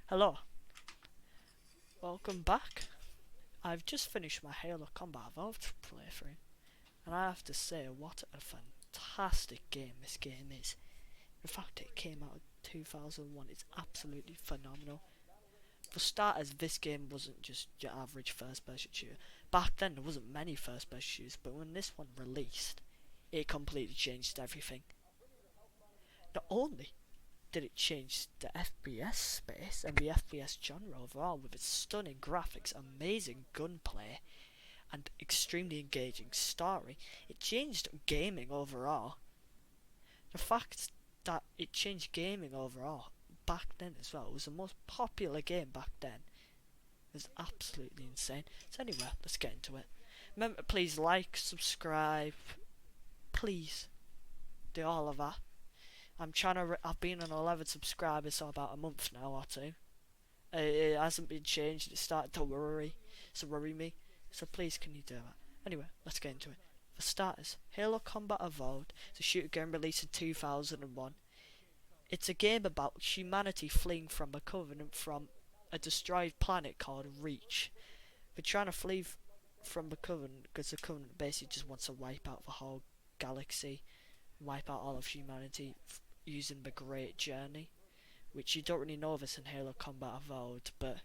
Hello, welcome back. I've just finished my Halo Combat Evolved playthrough, and I have to say, what a fantastic game this game is. The fact it came out in 2001 is absolutely phenomenal. For starters, this game wasn't just your average first-person shooter. Back then, there wasn't many first-person shooters, but when this one released, it completely changed everything. Not only did it change the FPS space and the FPS genre overall with its stunning graphics, amazing gunplay, and extremely engaging story, it changed gaming overall. The fact that it changed gaming overall back then as well, it was the most popular game back then. It was absolutely insane. So anyway, let's get into it. Remember, please like, subscribe, please do all of that. I've been on 11 subscribers for about a month now or two. It hasn't been changed. It started to worry me. So please, can you do that? Anyway, let's get into it. For starters, Halo Combat Evolved is a shooter game released in 2001. It's a game about humanity fleeing from a covenant from a destroyed planet called Reach. They're trying to flee from the covenant because the covenant basically just wants to wipe out the whole galaxy, wipe out all of humanity using the Great Journey, which you don't really know this in Halo Combat Evolved, but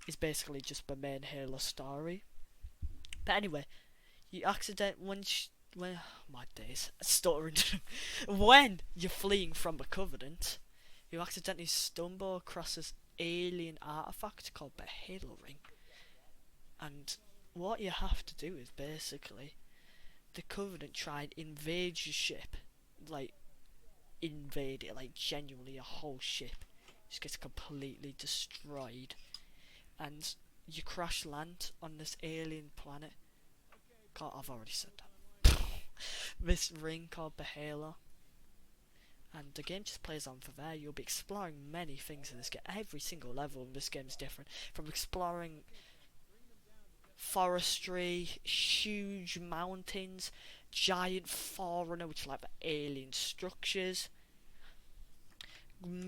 is basically just the main Halo story. But anyway, you when my days stuttering when you're fleeing from the Covenant, you accidentally stumble across this alien artifact called the Halo Ring, and what you have to do is basically the Covenant try and invade your ship, like invade it, like genuinely a whole ship just gets completely destroyed, and you crash land on this alien planet called, I've already said that, this ring called the Halo, and the game just plays on for there. You'll be exploring many things in this game. Every single level in this game is different, from exploring forestry, huge mountains, giant forerunner, which are like the alien structures,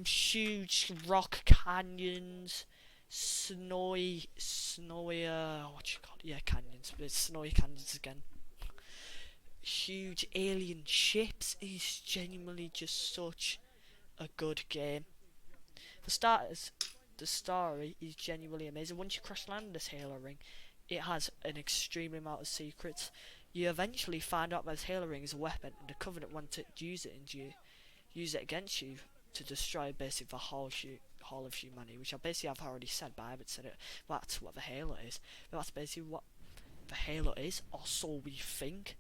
huge rock canyons, snowy, what you call it? Yeah, canyons, but it's snowy canyons again. Huge alien ships. It's genuinely just such a good game. For starters, the story is genuinely amazing. Once you crash land this Halo Ring, it has an extreme amount of secrets. You eventually find out that this Halo Ring is a weapon, and the Covenant want to use it against you to destroy basically the whole of humanity, which I basically have already said, but I haven't said it. That's what the Halo is. But that's basically what the Halo is, or so we think.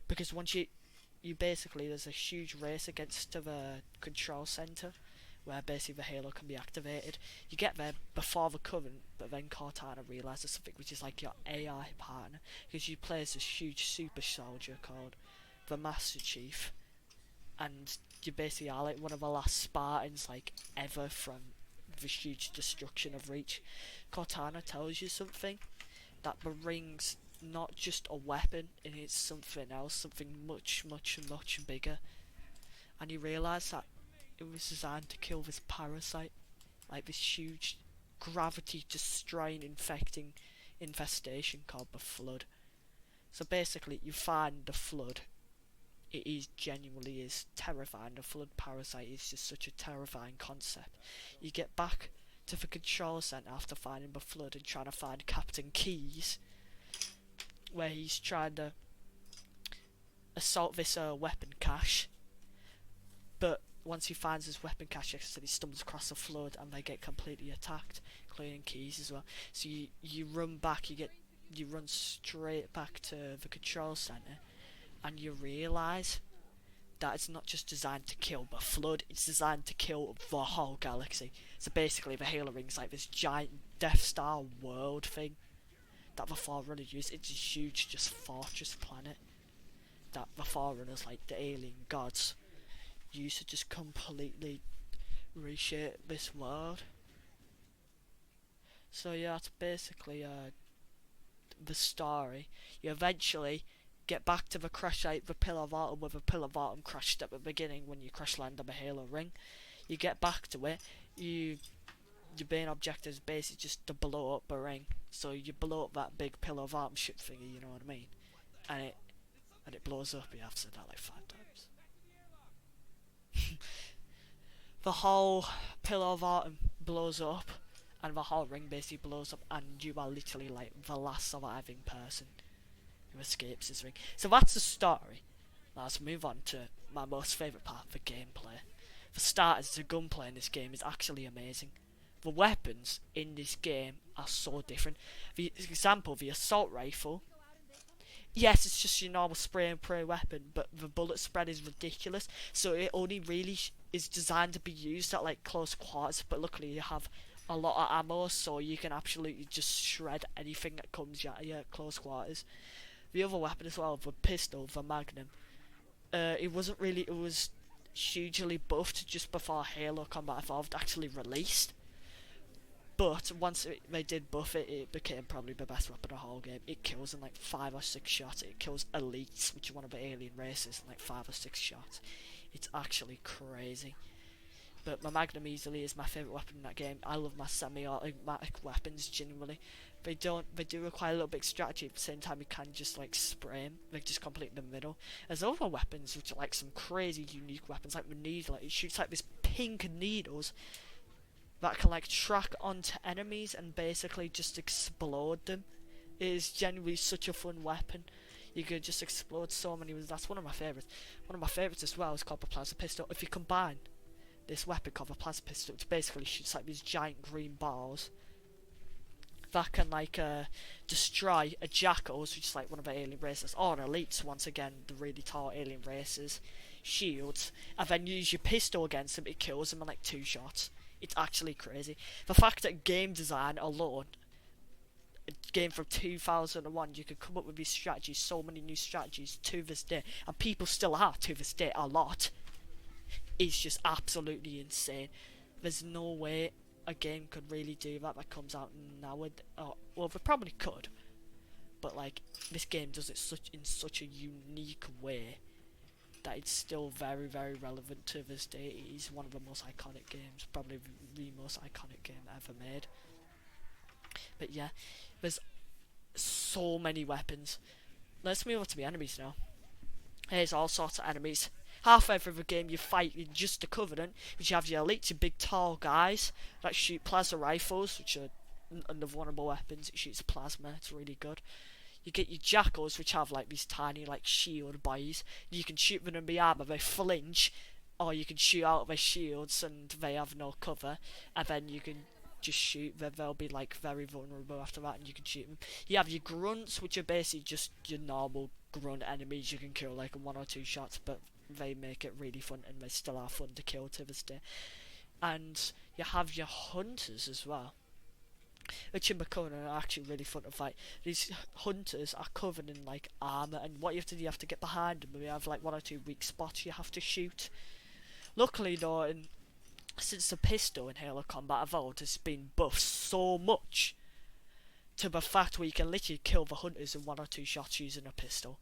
Because once you basically, there's a huge race against the control center, where basically the Halo can be activated. You get there before the Covenant, but then Cortana realises something, which is like your AI partner, because you play as this huge super soldier called the Master Chief, and you basically are like one of the last Spartans like ever from the huge destruction of Reach. Cortana tells you something, that the ring's not just a weapon, and it's something else, something much, much, much bigger. And you realise that it was designed to kill this parasite, like this huge gravity destroying infecting infestation called the Flood. So basically you find the Flood, it is genuinely is terrifying. The Flood parasite is just such a terrifying concept. You get back to the control center after finding the Flood and trying to find Captain Keyes, where he's trying to assault this weapon cache, but once he finds his weapon cache, he stumbles across the Flood and they get completely attacked, including Keyes as well. So you run back, you run straight back to the control center, and you realise that it's not just designed to kill the Flood, it's designed to kill the whole galaxy. So basically the Halo Ring's like this giant Death Star world thing that the Forerunner used. It's a huge just fortress planet that the Forerunners, like the alien gods, used to just completely reshape this world. So yeah, that's basically the story. You eventually get back to the crash site, the Pillar of Autumn, where the Pillar of Autumn crashed at the beginning when you crash land on the Halo Ring. You get back to it, you your main objective is basically just to blow up a ring. So you blow up that big pillar of arm shit thingy, you know what I mean? And it blows up. You have said that like 5 times. The whole pillar of autumn blows up, and the whole ring basically blows up, and you are literally like the last surviving person who escapes this ring. So that's the story. Now let's move on to my most favourite part, the gameplay. For starters, the gunplay in this game is actually amazing. The weapons in this game are so different. For example, the assault rifle. Yes, it's just your normal spray and pray weapon, but the bullet spread is ridiculous. So it only really is designed to be used at like close quarters. But luckily, you have a lot of ammo, so you can absolutely just shred anything that comes at your close quarters. The other weapon as well, the pistol, the Magnum. It wasn't really. It was hugely buffed just before Halo Combat Evolved actually released. But once they did buff it, it became probably the best weapon of the whole game. It kills in like 5 or 6 shots. It kills elites, which are one of the alien races, in like 5 or 6 shots. It's actually crazy. But my Magnum easily is my favourite weapon in that game. I love my semi-automatic weapons genuinely. They do require a little bit of strategy. At the same time, you can just like spray them, like just complete the middle. There's other weapons which are like some crazy unique weapons, like the needle. Like, it shoots like this pink needles that can like track onto enemies and basically just explode them. It is genuinely such a fun weapon. You could just explode so many. That's one of my favourites. One of my favourites as well is called the plasma pistol. If you combine this weapon called the plasma pistol, which basically shoots like these giant green balls that can like destroy a jackals, which is like one of the alien races, or an elites, once again, the really tall alien races, shields, and then use your pistol against them, it kills them in like 2 shots. It's actually crazy. The fact that game design alone, a game from 2001, you could come up with these strategies, so many new strategies to this day, and people still are to this day a lot, is just absolutely insane. There's no way a game could really do that comes out now. Well, they probably could, but like this game does it in such a unique way that it's still very, very relevant to this day. It is one of the most iconic games, probably the most iconic game ever made. But yeah, there's so many weapons. Let's move on to the enemies now. There's all sorts of enemies. Halfway through the game, you fight just the Covenant, which you have your elites, your big tall guys that shoot plasma rifles, which are unvulnerable weapons. It shoots plasma, it's really good. You get your jackals, which have like these tiny like shield boys. You can shoot them in the armor, they flinch, or you can shoot out of their shields and they have no cover, and then you can just shoot them. They'll be like very vulnerable after that, and you can shoot them. You have your grunts, which are basically just your normal grunt enemies. You can kill like in 1 or 2 shots, but they make it really fun, and they still are fun to kill to this day. And you have your hunters as well, which in Makona are actually really fun to fight. These hunters are covered in like armour, and what you have to do, you have to get behind them, and we have like 1 or 2 weak spots you have to shoot. Luckily though, since the pistol in Halo Combat Evolved has been buffed so much, to the fact where you can literally kill the hunters in 1 or 2 shots using a pistol,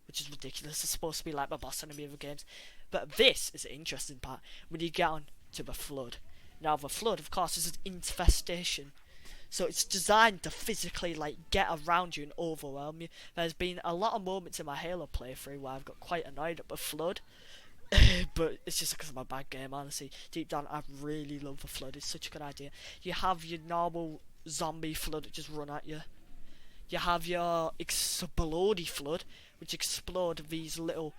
which is ridiculous. It's supposed to be like my boss enemy of the games. But this is the interesting part, when you get on to the Flood. Now the Flood, of course, is an infestation, so it's designed to physically like get around you and overwhelm you. There's been a lot of moments in my Halo playthrough where I've got quite annoyed at the Flood, but it's just because of my bad game, honestly. Deep down, I really love the Flood. It's such a good idea. You have your normal zombie Flood that just run at you. You have your explodey Flood, which explode these little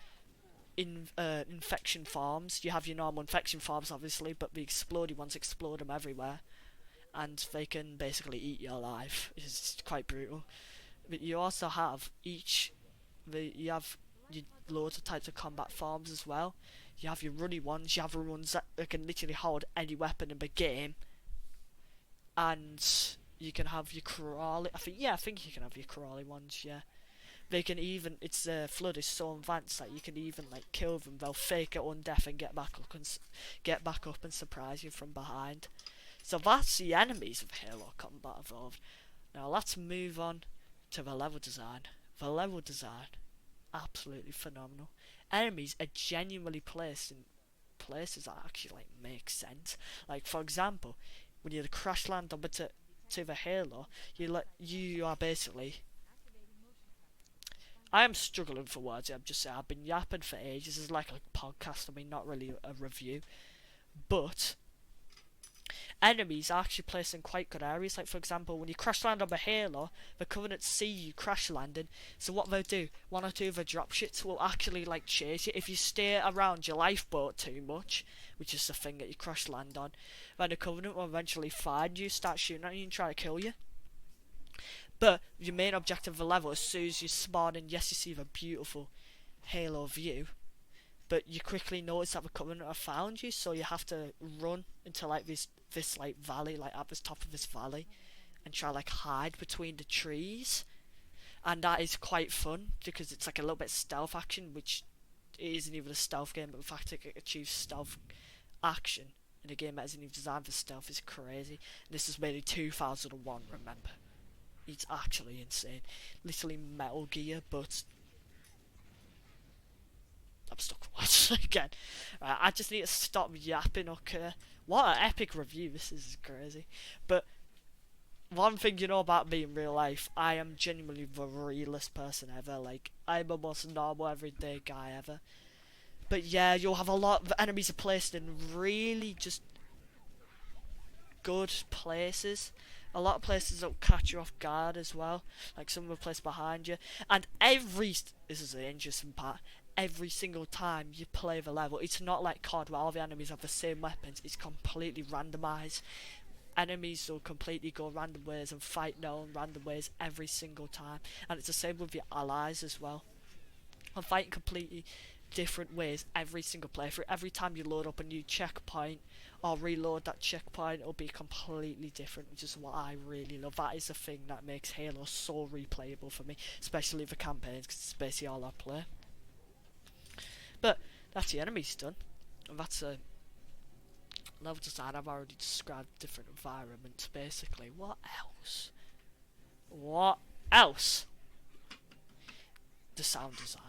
infection farms. You have your normal infection farms, obviously, but the explodey ones explode them everywhere, and they can basically eat you alive. It's quite brutal. But you also have you have your loads of types of combat forms as well. You have your runny ones. You have the ones that can literally hold any weapon in the game, and you can have your crawly. I think you can have your crawly ones. Yeah. They can even, Flood is so advanced that you can even like kill them. They'll fake it on death and get back up and surprise you from behind. So that's the enemies of Halo Combat Evolved. Now let's move on to the level design. The level design, absolutely phenomenal. Enemies are genuinely placed in places that actually like make sense. Like for example, when you crash land onto to the Halo, you are basically. I am struggling for words. I'm just saying I've been yapping for ages. It's like a podcast. I mean, not really a review, but enemies are actually placed in quite good areas. Like, for example, when you crash land on a Halo, the Covenant see you crash landing, so what they'll do, one or two of the dropships will actually, like, chase you. If you stay around your lifeboat too much, which is the thing that you crash land on, then the Covenant will eventually find you, start shooting at you and try to kill you. But your main objective of the level, as soon as you spawn in, yes, you see the beautiful Halo view, but you quickly notice that the Covenant have found you, so you have to run into like this like valley, like at the top of this valley, and try like hide between the trees, and that is quite fun because it's like a little bit stealth action, which it isn't even a stealth game, but the fact that it achieves stealth action in a game that isn't even designed for stealth is crazy. And this is made in 2001, remember. It's actually insane. Literally Metal Gear, but I'm stuck for words again. Right, I just need to stop yapping, okay? What an epic review, this is crazy. But one thing you know about me in real life, I am genuinely the realest person ever. Like, I'm the most normal, everyday guy ever. But yeah, you'll have a lot of enemies are placed in really just good places. A lot of places that will catch you off guard as well. Like some of them placed behind you. And this is the interesting part, every single time you play the level, it's not like COD where all the enemies have the same weapons. It's completely randomised. Enemies will completely go random ways and fight known random ways every single time. And it's the same with your allies as well. And fighting completely different ways every single playthrough. Every time you load up a new checkpoint or reload that checkpoint, it'll be completely different, which is what I really love. That is the thing that makes Halo so replayable for me, especially the campaigns, because it's basically all I play. But that's the enemies done, and that's a level design. I've already described different environments basically. What else? What else? The sound design.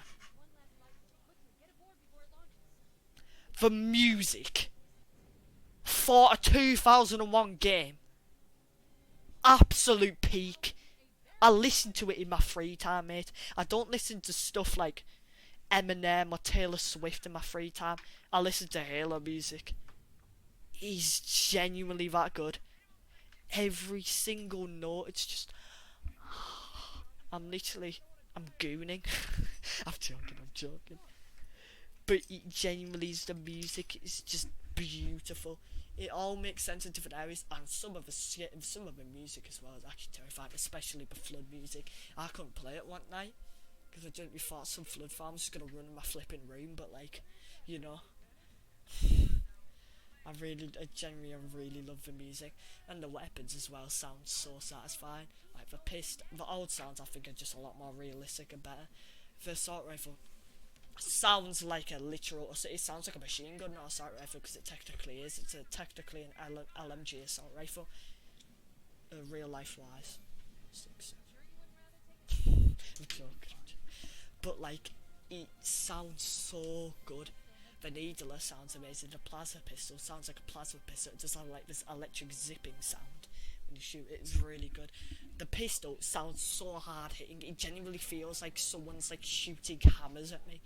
The music for a 2001 game, absolute peak. I listen to it in my free time, mate. I don't listen to stuff like Eminem or Taylor Swift in my free time. I listen to Halo music. He's genuinely that good. Every single note, it's just I'm gooning. I'm joking. But it genuinely is, the music is just beautiful. It all makes sense in different areas, and some of the music as well is actually terrifying, especially the flood music. I couldn't play it one night because I genuinely thought some flood farm was just gonna run in my flipping room, but like, you know, I really love the music, and the weapons as well sound so satisfying. Like the old sounds I think are just a lot more realistic and better. The assault rifle sounds like it sounds like a machine gun, not assault rifle, because it technically is. It's technically an LMG assault rifle, real life wise. I'm joking. But like, it sounds so good. The needler sounds amazing. The plasma pistol sounds like a plasma pistol. It does have like this electric zipping sound when you shoot it. It's really good. The pistol sounds so hard hitting. It genuinely feels like someone's like shooting hammers at me.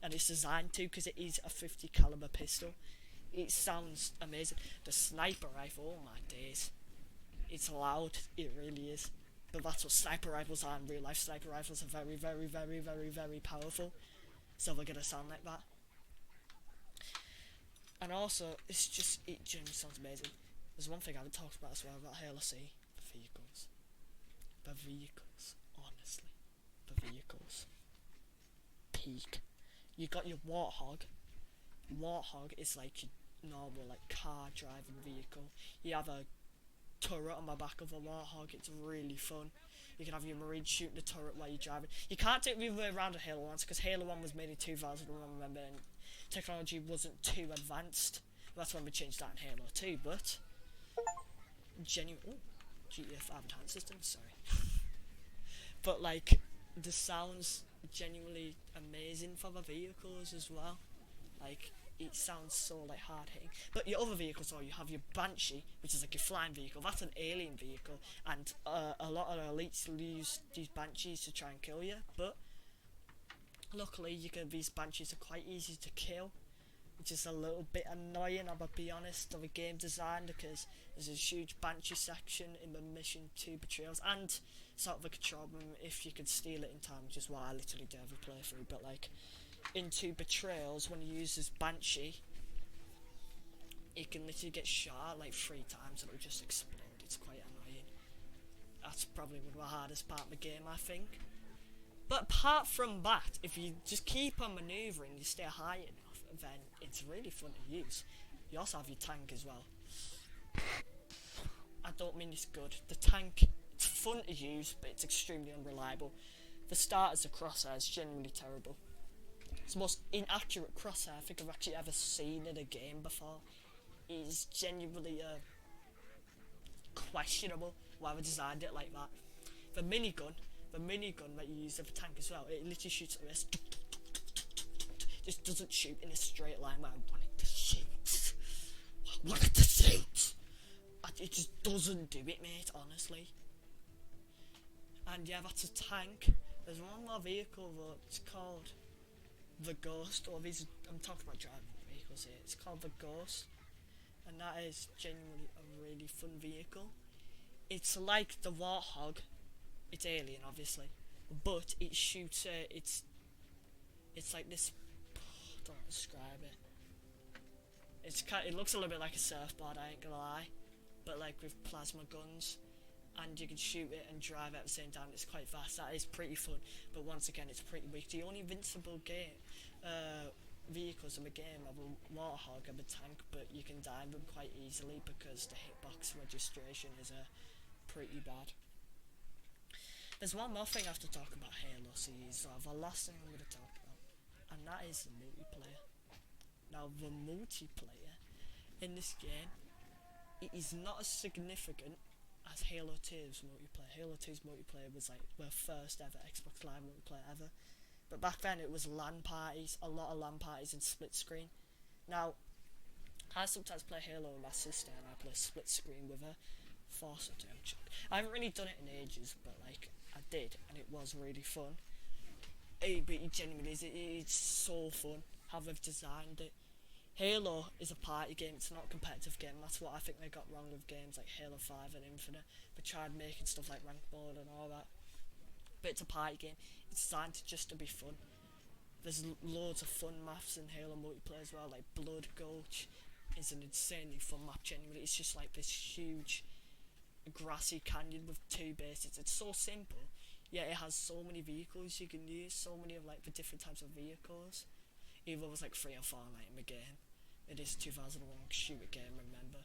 And it's designed to, because it is a 50 caliber pistol. It sounds amazing. The sniper rifle, oh my days. It's loud, it really is. But that's what sniper rifles are in real life. Sniper rifles are very, very, very, very, very powerful. So they're gonna sound like that. And also, it genuinely sounds amazing. There's one thing I haven't talked about as well about Halo C. The vehicles. The vehicles, honestly. The vehicles. Peak. You got your Warthog. Warthog is like your normal like car driving vehicle. You have a turret on the back of a Warthog. It's really fun. You can have your Marine shooting the turret while you're driving. You can't take the other way around a Halo 1 because Halo 1 was made in 2001, remember, and technology wasn't too advanced. That's when we changed that in Halo 2, but GTA 5 enhanced system, sorry. But like, the sounds genuinely amazing for the vehicles as well. Like, it sounds so like hard hitting. But your other vehicles, or you have your Banshee, which is like a flying vehicle. That's an alien vehicle, and a lot of elites use these Banshees to try and kill you. But luckily, these Banshees are quite easy to kill, which is a little bit annoying, I'll be honest, of a game design, because there's a huge Banshee section in the mission 2 Betrayals, and sort of a control room if you could steal it in time, which is what I literally do every playthrough. But like in 2 Betrayals, when you use this Banshee, it can literally get shot like 3 times and it'll just explode. It's quite annoying. That's probably one of the hardest part of the game, I think. But apart from that, if you just keep on manoeuvring, you stay high enough, then it's really fun to use. You also have your tank as well. I don't mean it's good. The tank, it's fun to use, but it's extremely unreliable. For starters, the crosshair is genuinely terrible. It's the most inaccurate crosshair I think I've actually ever seen in a game before. It is genuinely questionable why they designed it like that. The minigun that you use of a tank as well, it literally shoots like this. Just doesn't shoot in a straight line where I want it to shoot. I want it to shoot. It just doesn't do it, mate, honestly. And yeah, that's a tank. There's one more vehicle though, it's called the Ghost, or these, I'm talking about driving vehicles here, it's called the Ghost. And that is genuinely a really fun vehicle. It's like the Warthog, it's alien obviously, but it shoots, it's like this, I don't know how to describe it. It looks a little bit like a surfboard, I ain't gonna lie, but like with plasma guns, and you can shoot it and drive it at the same time. It's quite fast. That is pretty fun, but once again, it's pretty weak. The only invincible vehicles in the game are the Warthog and the tank, but you can die them quite easily because the hitbox registration is pretty bad. There's one more thing I have to talk about Halo series, or the last thing I'm going to talk about, and that is the multiplayer. Now, the multiplayer in this game, it is not as significant as Halo 2's multiplayer. Halo 2's multiplayer was like the first ever Xbox Live multiplayer ever. But back then it was LAN parties, a lot of LAN parties and split screen. Now, I sometimes play Halo with my sister and I play split screen with her. Force her to check. I haven't really done it in ages, but like, I did, and it was really fun. But it genuinely is, it's so fun how they've designed it. Halo is a party game, it's not a competitive game. That's what I think they got wrong with games like Halo 5 and Infinite. They tried making stuff like ranked mode and all that. But it's a party game, it's designed just to be fun. There's loads of fun maps in Halo multiplayer as well, like Blood Gulch is an insanely fun map genuinely. It's just like this huge grassy canyon with 2 bases. It's so simple, yet it has so many vehicles you can use, so many of like the different types of vehicles. Even though it was like 3 or 4 like in the game. It is 2001 shooter game, remember.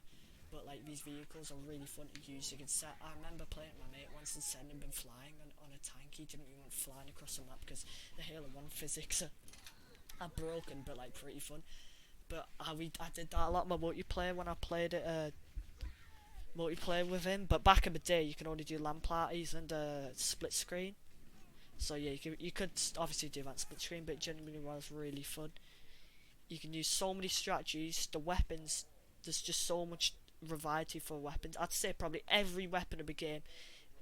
But like these vehicles are really fun to use. You can set. I remember playing with my mate once and sending him flying on a tank. He didn't even want flying across the map because the Halo 1 physics are broken, but like pretty fun. But I did that a lot in my multiplayer when I played it multiplayer with him. But back in the day, you can only do LAN parties and split screen. So yeah, you could obviously do that split screen, but it genuinely was really fun. You can use so many strategies. The weapons, there's just so much variety for weapons. I'd say probably every weapon in the game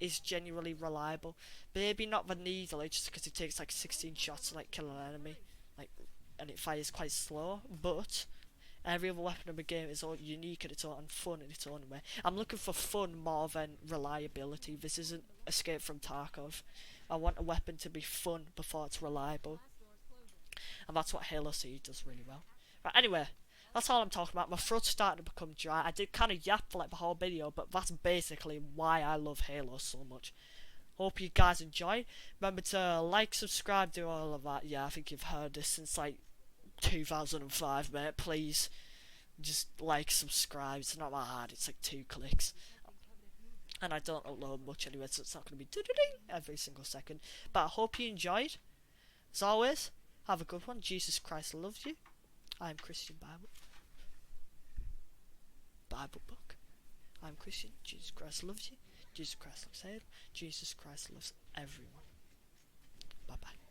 is genuinely reliable. Maybe not the needle, just because it takes like 16 shots to like kill an enemy, like, and it fires quite slow. But every other weapon in the game is all unique in its own and fun in its own way. I'm looking for fun more than reliability. This isn't Escape from Tarkov. I want a weapon to be fun before it's reliable. And that's what Halo C does really well. Right, anyway, that's all I'm talking about. My throat's starting to become dry. I did kind of yap for like the whole video, but that's basically why I love Halo so much. Hope you guys enjoyed. Remember to like, subscribe, do all of that. Yeah, I think you've heard this since like 2005, mate. Please, just like, subscribe. It's not that hard. It's like 2 clicks. And I don't upload much anyway, so it's not going to be every single second. But I hope you enjoyed. As always, have a good one. Jesus Christ loves you. I'm Christian Bible Book. I'm Christian. Jesus Christ loves you. Jesus Christ loves Halo. Jesus Christ loves everyone. Bye bye.